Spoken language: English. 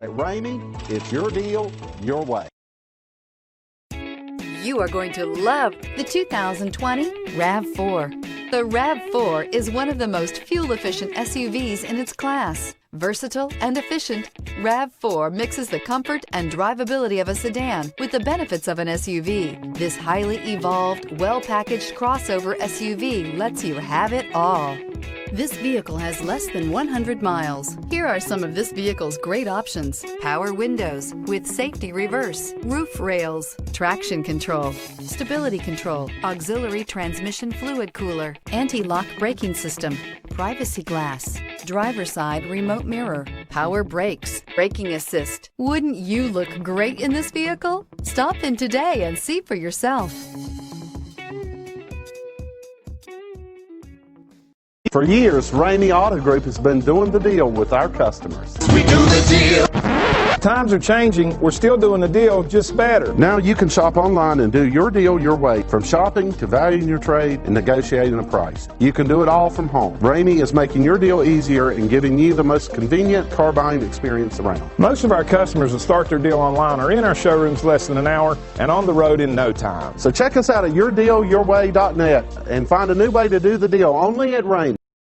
At Ramey, it's your deal, your way. You are going to love the 2020 RAV4. The RAV4 is one of the most fuel-efficient SUVs in its class. Versatile and efficient, RAV4 mixes the comfort and drivability of a sedan with the benefits of an SUV. This highly evolved, well-packaged crossover SUV lets you have it all. This vehicle has less than 100 miles. Here are some of this vehicle's great options: power windows with safety reverse, roof rails, traction control, stability control, auxiliary transmission fluid cooler, anti-lock braking system, privacy glass, driver's side remote mirror, power brakes, braking assist. Wouldn't you look great in this vehicle? Stop in today and see for yourself. For years, Ramey Auto Group has been doing the deal with our customers. We do the deal. Times are changing. We're still doing the deal, just better. Now you can shop online and do your deal your way, from shopping to valuing your trade and negotiating a price. You can do it all from home. Ramey is making your deal easier and giving you the most convenient car buying experience around. Most of our customers that start their deal online are in our showrooms less than an hour and on the road in no time. So check us out at yourdealyourway.net and find a new way to do the deal only at Ramey.